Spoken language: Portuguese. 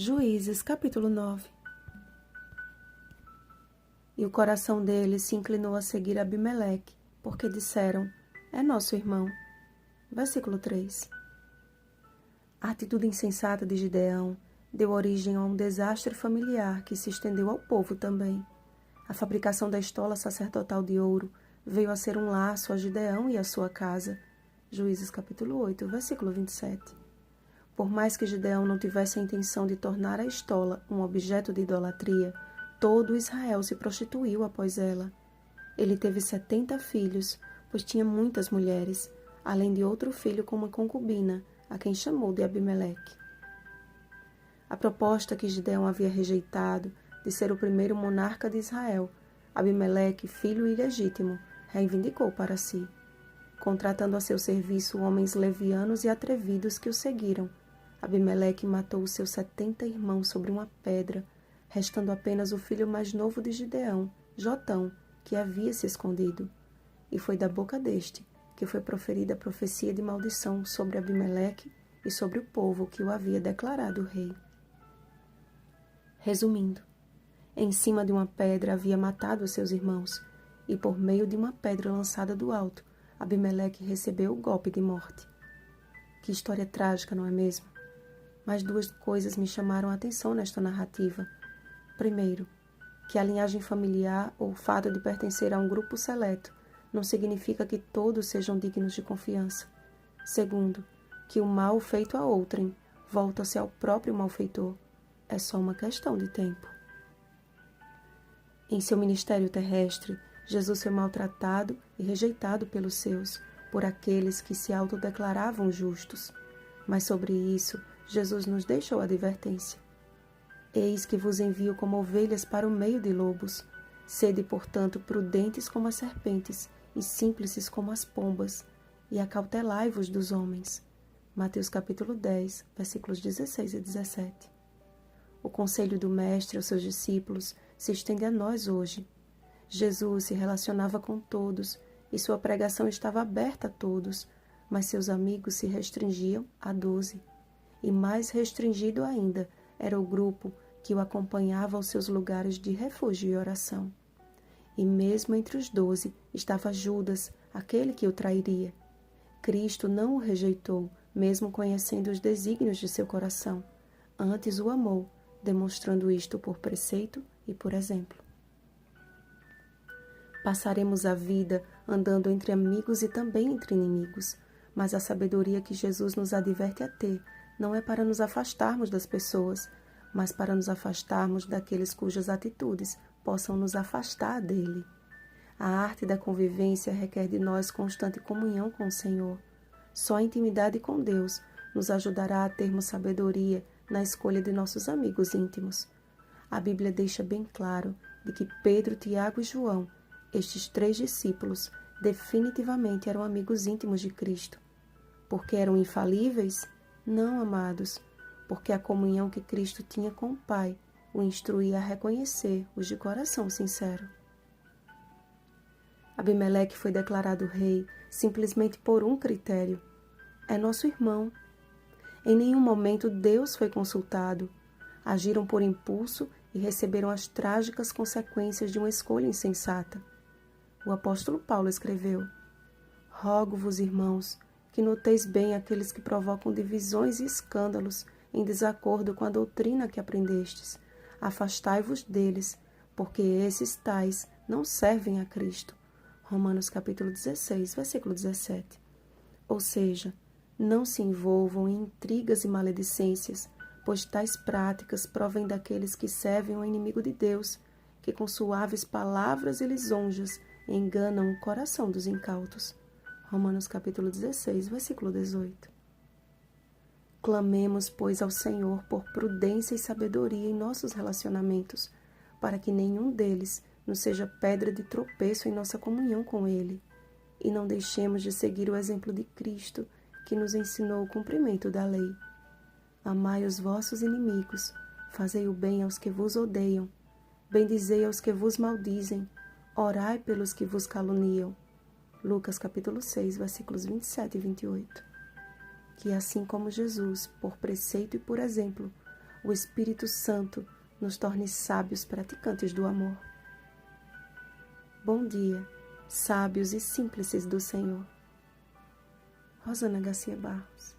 Juízes, capítulo 9. E o coração deles se inclinou a seguir Abimeleque, porque disseram, é nosso irmão. Versículo 3. A atitude insensata de Gideão deu origem a um desastre familiar que se estendeu ao povo também. A fabricação da estola sacerdotal de ouro veio a ser um laço a Gideão e a sua casa. Juízes capítulo 8, versículo 27. Por mais que Gideão não tivesse a intenção de tornar a estola um objeto de idolatria, todo Israel se prostituiu após ela. Ele teve 70 filhos, pois tinha muitas mulheres, além de outro filho com uma concubina, a quem chamou de Abimeleque. A proposta que Gideão havia rejeitado de ser o primeiro monarca de Israel, Abimeleque, filho ilegítimo, reivindicou para si, contratando a seu serviço homens levianos e atrevidos que o seguiram. Abimeleque matou os seus 70 irmãos sobre uma pedra, restando apenas o filho mais novo de Gideão, Jotão, que havia se escondido. E foi da boca deste que foi proferida a profecia de maldição sobre Abimeleque e sobre o povo que o havia declarado rei. Resumindo, em cima de uma pedra havia matado os seus irmãos, e por meio de uma pedra lançada do alto, Abimeleque recebeu o golpe de morte. Que história trágica, não é mesmo? Mas duas coisas me chamaram a atenção nesta narrativa. Primeiro, que a linhagem familiar ou o fato de pertencer a um grupo seleto não significa que todos sejam dignos de confiança. Segundo, que o mal feito a outrem volta-se ao próprio malfeitor. É só uma questão de tempo. Em seu ministério terrestre, Jesus foi maltratado e rejeitado pelos seus, por aqueles que se autodeclaravam justos. Mas sobre isso, Jesus nos deixou a advertência. Eis que vos envio como ovelhas para o meio de lobos. Sede, portanto, prudentes como as serpentes e simples como as pombas, e acautelai-vos dos homens. Mateus capítulo 10, versículos 16 e 17. O conselho do Mestre aos seus discípulos se estende a nós hoje. Jesus se relacionava com todos e sua pregação estava aberta a todos, mas seus amigos se restringiam a 12. E mais restringido ainda era o grupo que o acompanhava aos seus lugares de refúgio e oração. E mesmo entre os 12 estava Judas, aquele que o trairia. Cristo não o rejeitou, mesmo conhecendo os desígnios de seu coração. Antes o amou, demonstrando isto por preceito e por exemplo. Passaremos a vida andando entre amigos e também entre inimigos, mas a sabedoria que Jesus nos adverte a ter não é para nos afastarmos das pessoas, mas para nos afastarmos daqueles cujas atitudes possam nos afastar dele. A arte da convivência requer de nós constante comunhão com o Senhor. Só a intimidade com Deus nos ajudará a termos sabedoria na escolha de nossos amigos íntimos. A Bíblia deixa bem claro de que Pedro, Tiago e João, estes 3 discípulos, definitivamente eram amigos íntimos de Cristo. Porque eram infalíveis? Não, amados, porque a comunhão que Cristo tinha com o Pai o instruía a reconhecer os de coração sincero. Abimeleque foi declarado rei simplesmente por um critério: é nosso irmão. Em nenhum momento Deus foi consultado. Agiram por impulso e receberam as trágicas consequências de uma escolha insensata. O apóstolo Paulo escreveu: rogo-vos, irmãos, que noteis bem aqueles que provocam divisões e escândalos em desacordo com a doutrina que aprendestes. Afastai-vos deles, porque esses tais não servem a Cristo. Romanos capítulo 16, versículo 17. Ou seja, não se envolvam em intrigas e maledicências, pois tais práticas provêm daqueles que servem ao inimigo de Deus, que com suaves palavras e lisonjas enganam o coração dos incautos. Romanos capítulo 16, versículo 18. Clamemos, pois, ao Senhor por prudência e sabedoria em nossos relacionamentos, para que nenhum deles nos seja pedra de tropeço em nossa comunhão com Ele, e não deixemos de seguir o exemplo de Cristo, que nos ensinou o cumprimento da lei. Amai os vossos inimigos, fazei o bem aos que vos odeiam, bendizei aos que vos maldizem, orai pelos que vos caluniam. Lucas capítulo 6, versículos 27 e 28. Que assim como Jesus, por preceito e por exemplo, o Espírito Santo nos torne sábios praticantes do amor. Bom dia, sábios e simples do Senhor. Rosana Garcia Barros.